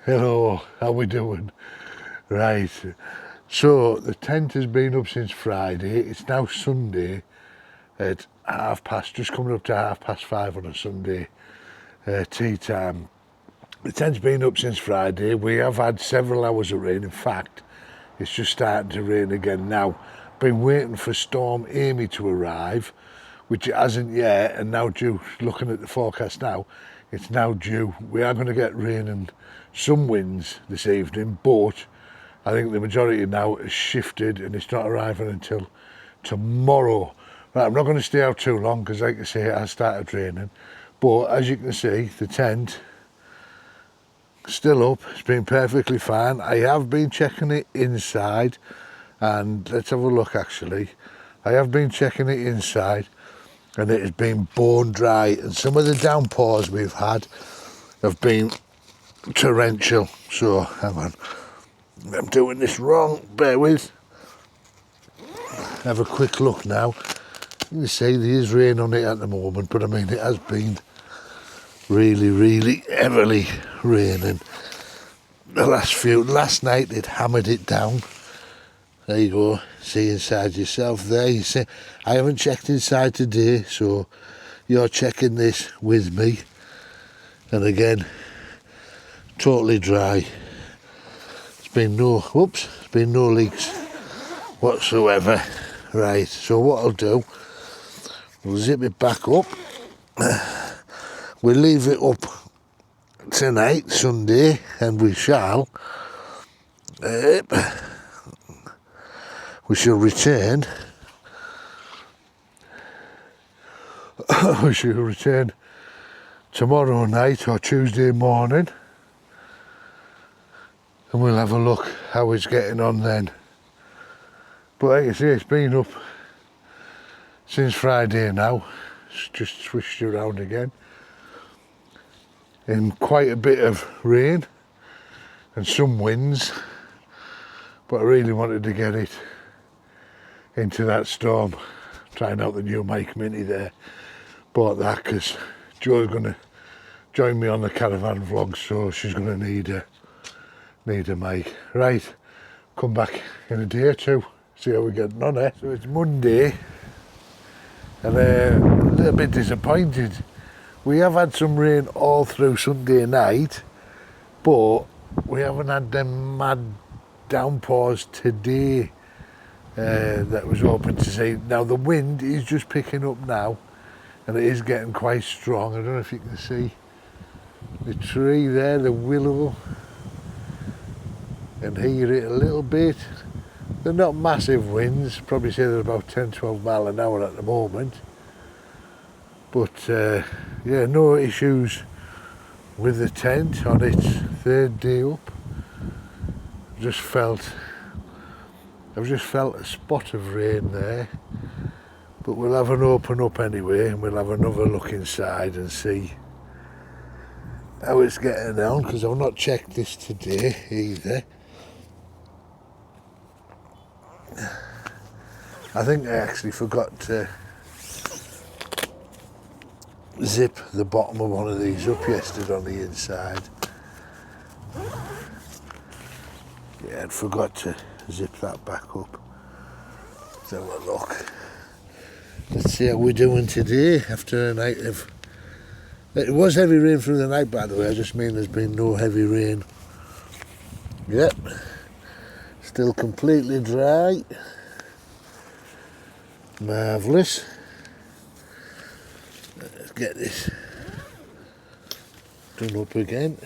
Hello, how we doing? Right, so the tent has been up since Friday. It's now Sunday at just coming up to 5:30 on a Sunday, tea time. The tent's been up since Friday. We have had several hours of rain. In fact, it's just starting to rain again now. Been waiting for Storm Amy to arrive, which it hasn't yet, and now due, looking at the forecast now, it's now due. We are going to get rain and some winds this evening, but I think the majority now has shifted and it's not arriving until tomorrow. Right, I'm not going to stay out too long because, like I say, it has started raining. But as you can see, the tent still up. It's been perfectly fine. I have been checking it inside, and let's have a look actually. I have been checking it inside and it has been bone dry, and some of the downpours we've had have been torrential. So hang on, I'm doing this wrong, bear with. Have a quick look now. You see there is rain on it at the moment, but I mean it has been really heavily raining the last night. It hammered it down. There you go, see inside yourself there. You see, I haven't checked inside today, so you're checking this with me. And again, totally dry. There's been no leaks whatsoever. Right, so what I'll do, we'll zip it back up. We'll leave it up tonight, Sunday, and we shall return. We shall return tomorrow night or Tuesday morning, and we'll have a look how it's getting on then. But like I say, it's been up since Friday now. It's just switched around again. In quite a bit of rain and some winds, but I really wanted to get it into that storm. Trying out the new Mike Mini there. Bought that because Joe's going to join me on the caravan vlog, so she's going to need a mic. Right, come back in a day or two, see how we're getting on there. So it's Monday, and a little bit disappointed. We have had some rain all through Sunday night, but we haven't had them mad downpours today that was hoping to see. Now the wind is just picking up now, and it is getting quite strong. I don't know if you can see the tree there, the willow, and hear it a little bit. They're not massive winds, probably say they're about 10-12 mile an hour at the moment. But yeah, no issues with the tent on its third day up. I've just felt a spot of rain there, but we'll have an open up anyway, and we'll have another look inside and see how it's getting on, because I've not checked this today either. I think I actually forgot to zip the bottom of one of these up yesterday on the inside. Yeah, I'd forgot to zip that back up. Let's have a look. Let's see how we're doing today after a night of... It was heavy rain through the night, by the way. I just mean there's been no heavy rain. Yep. Still completely dry. Marvellous. Let's get this done up again.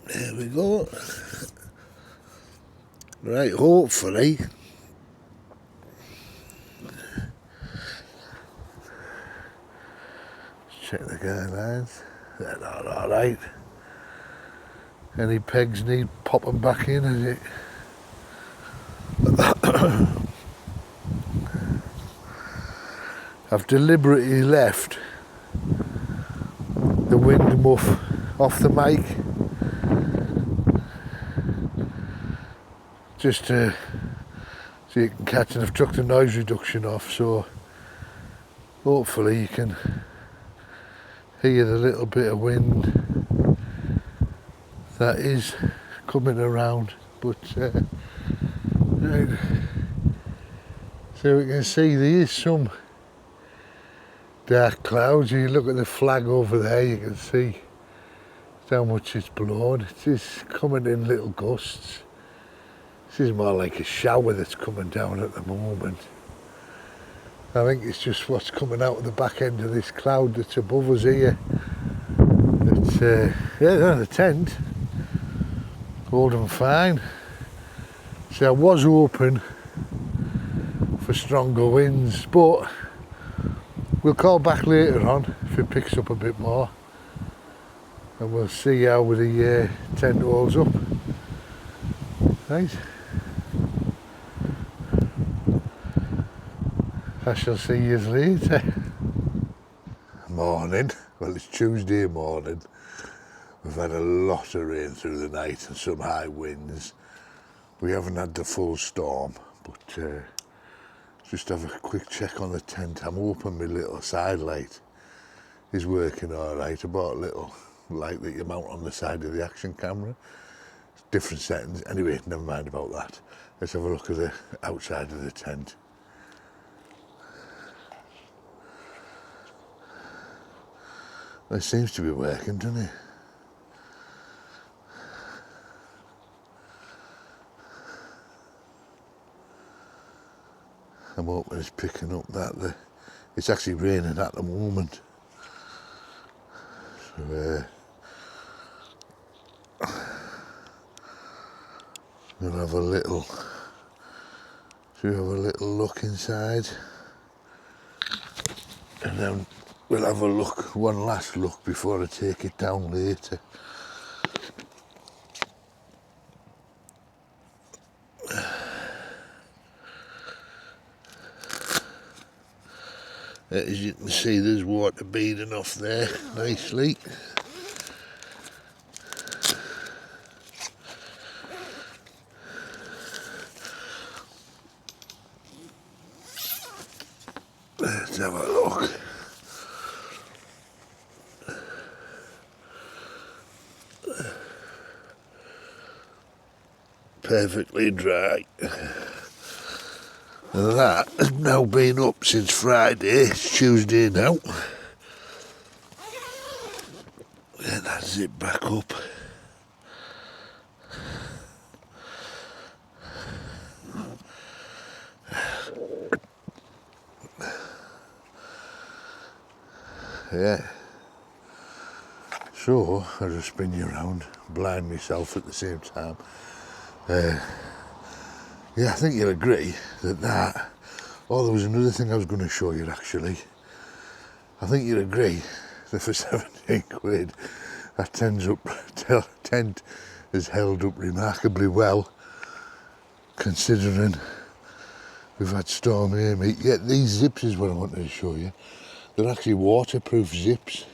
There we go. Right, hopefully check the guidelines. They're not alright. Any pegs need popping back in, is it? I've deliberately left the wind muff off the mic just so you can catch, and I've took the noise reduction off, so hopefully you can hear the little bit of wind that is coming around, but right. So we can see there is some dark clouds. You look at the flag over there, you can see how much it's blown. It is coming in little gusts. This is more like a shower that's coming down at the moment. I think it's just what's coming out of the back end of this cloud that's above us here. It's, yeah, the tent, holding fine. So I was hoping for stronger winds, but we'll call back later on if it picks up a bit more. And we'll see how the tent holds up. Right. I shall see you later. Morning. Well, it's Tuesday morning. We've had a lot of rain through the night and some high winds. We haven't had the full storm, but just have a quick check on the tent. I'm hoping my little side light is working all right. I bought a little light that you mount on the side of the action camera. Different settings. Anyway, never mind about that. Let's have a look at the outside of the tent. It seems to be working, doesn't it? I'm hoping it's picking up that. It's actually raining at the moment. So we'll have a little, should we have a little look inside? And then we'll have a look, one last look before I take it down later. As you can see, there's water beading off there nicely. Let's have a look. Perfectly dry. And that has now been up since Friday. It's Tuesday now. And that's it back up. Yeah. So I'll just spin you around, blind myself at the same time. Yeah, I think you'll agree that oh, there was another thing I was going to show you actually. I think you'll agree that for 17 quid, that tent has held up remarkably well, considering we've had storm Amy. Yeah, these zips is what I wanted to show you. They're actually waterproof zips.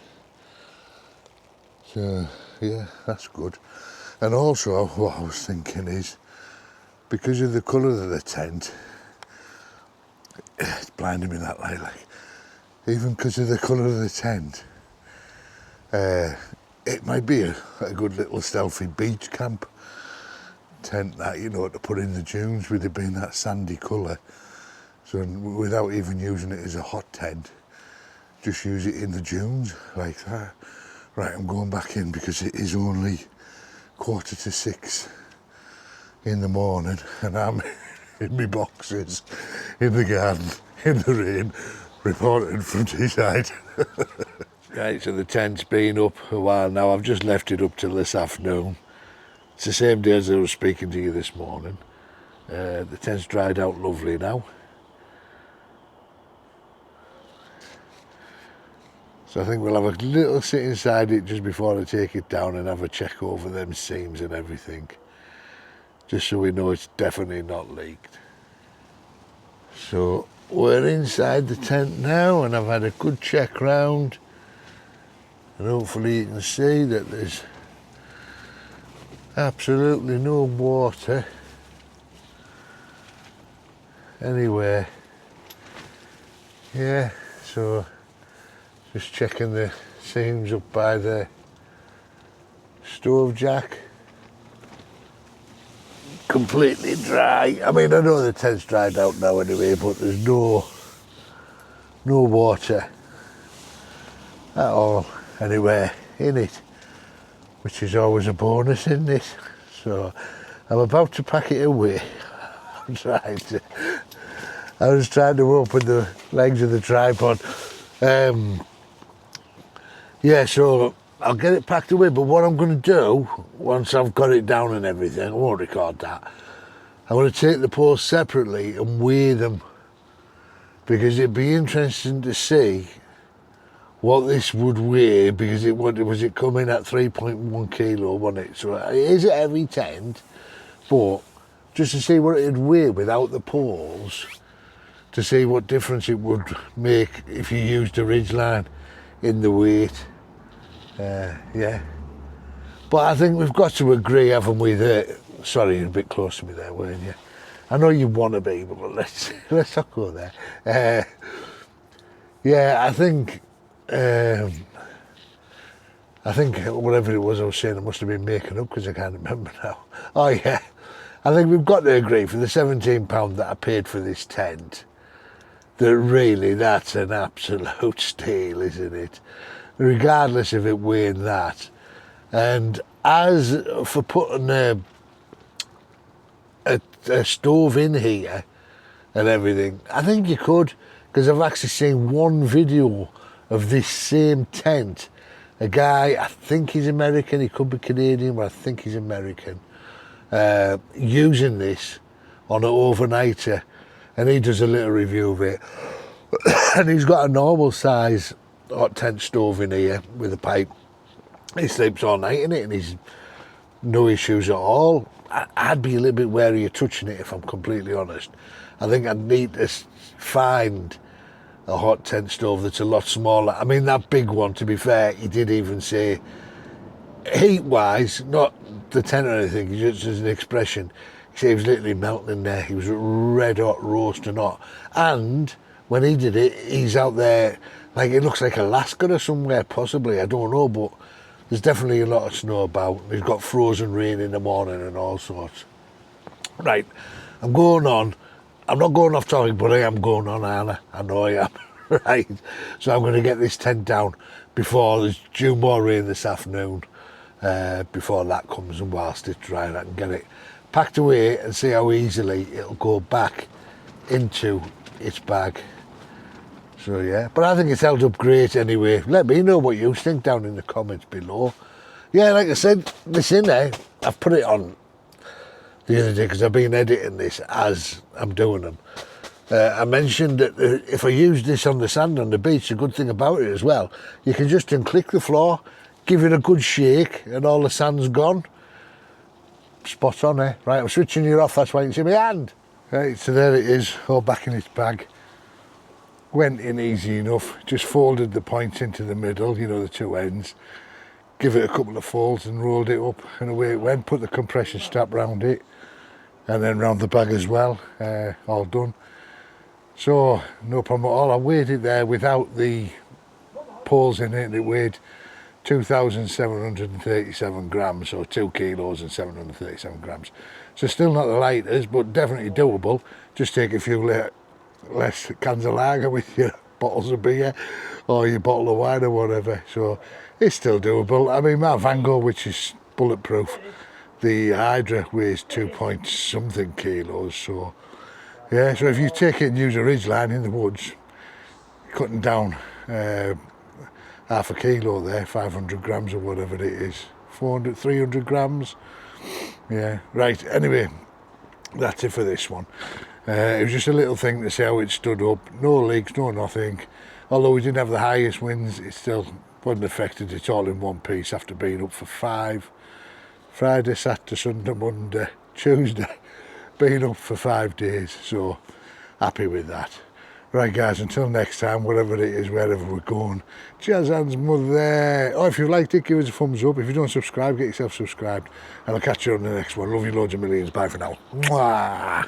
So, yeah, that's good. And also, what I was thinking is, because of the colour of the tent, it's blinding me that light, like, even because of the colour of the tent, it might be a good little stealthy beach camp tent that, you know, to put in the dunes with it being that sandy colour. So without even using it as a hot tent, just use it in the dunes like that. Right, I'm going back in because it is only 5:45 in the morning and I'm in my boxes in the garden in the rain reporting from Teesside. Right, so the tent's been up a while now. I've just left it up till this afternoon. It's the same day as I was speaking to you this morning. The tent's dried out lovely now. So I think we'll have a little sit inside it just before I take it down and have a check over them seams and everything, just so we know it's definitely not leaked. So we're inside the tent now and I've had a good check round, and hopefully you can see that there's absolutely no water anywhere. Yeah, so just checking the seams up by the stove jack. Completely dry. I mean, I know the tent's dried out now anyway, but there's no water at all anywhere in it, which is always a bonus, isn't it? So I'm about to pack it away. I was trying to open the legs of the tripod. Yeah, so I'll get it packed away, but what I'm going to do, once I've got it down and everything, I won't record that, I'm going to take the poles separately and weigh them, because it'd be interesting to see what this would weigh, because was it coming at 3.1 kilo, wasn't it? So it is a heavy tent, but just to see what it'd weigh without the poles, to see what difference it would make if you used a ridgeline in the weight. Yeah. But I think we've got to agree, haven't we, that... Sorry, you're a bit close to me there, weren't you? I know you want to be, but let's not go there. Yeah, I think whatever it was I was saying, I must have been making up because I can't remember now. Oh yeah, I think we've got to agree for the £17 that I paid for this tent, that really that's an absolute steal, isn't it? Regardless of it weighing that. And as for putting a stove in here and everything, I think you could, because I've actually seen one video of this same tent. A guy, I think he's American, he could be Canadian, but I think he's American, using this on an overnighter, and he does a little review of it. And he's got a normal size hot tent stove in here with a pipe. He sleeps all night in it and he's no issues at all. I'd be a little bit wary of touching it, if I'm completely honest. I think I'd need to find a hot tent stove that's a lot smaller. I mean, that big one, to be fair, he did even say, heat-wise, not the tent or anything, just as an expression, he said he was literally melting in there. He was red hot, roasting hot. And when he did it, he's out there, like, it looks like Alaska or somewhere, possibly, I don't know, but there's definitely a lot of snow about. He's got frozen rain in the morning and all sorts. Right, I'm going on. I'm not going off topic, but I am going on, Anna. I know I am. Right, so I'm going to get this tent down before there's due more rain this afternoon, before that comes, and whilst it's drying I can get it packed away and see how easily it'll go back into its bag. So yeah, but I think it's held up great anyway. Let me know what you think down in the comments below. Yeah, like I said, this in there, I've put it on the other day because I've been editing this as I'm doing them. I mentioned that if I use this on the sand on the beach, the good thing about it as well, you can just unclick the floor, give it a good shake, and all the sand's gone. Spot on, eh? Right, I'm switching you off, that's why you can see my hand. Right, so there it is, all back in its bag. Went in easy enough, just folded the points into the middle, you know, the two ends, give it a couple of folds and rolled it up, and away it went. Put the compression strap round it and then round the bag as well, all done. So no problem at all. I weighed it there without the poles in it, and it weighed 2,737 grams, so 2 kilos and 737 grams. So still not the lightest, but definitely doable. Just take a few less cans of lager with your bottles of beer or your bottle of wine or whatever, so it's still doable. I mean, my Vango, which is bulletproof, the Hydra weighs 2 point something kilos, so yeah, so if you take it and use a ridgeline in the woods, cutting down half a kilo there, 500 grams or whatever it is, 400, 300 grams, yeah. Right, anyway, that's it for this one. It was just a little thing to see how it stood up. No leaks, no nothing. Although we didn't have the highest winds, it still wasn't affected. It's all in one piece after being up for 5. Friday, Saturday, Sunday, Monday, Tuesday. Being up for 5 days, so happy with that. Right guys, until next time, whatever it is, wherever we're going. Cheers, hands, mother. Oh, if you liked it, give us a thumbs up. If you don't subscribe, get yourself subscribed. And I'll catch you on the next one. Love you loads of millions. Bye for now. Mwah.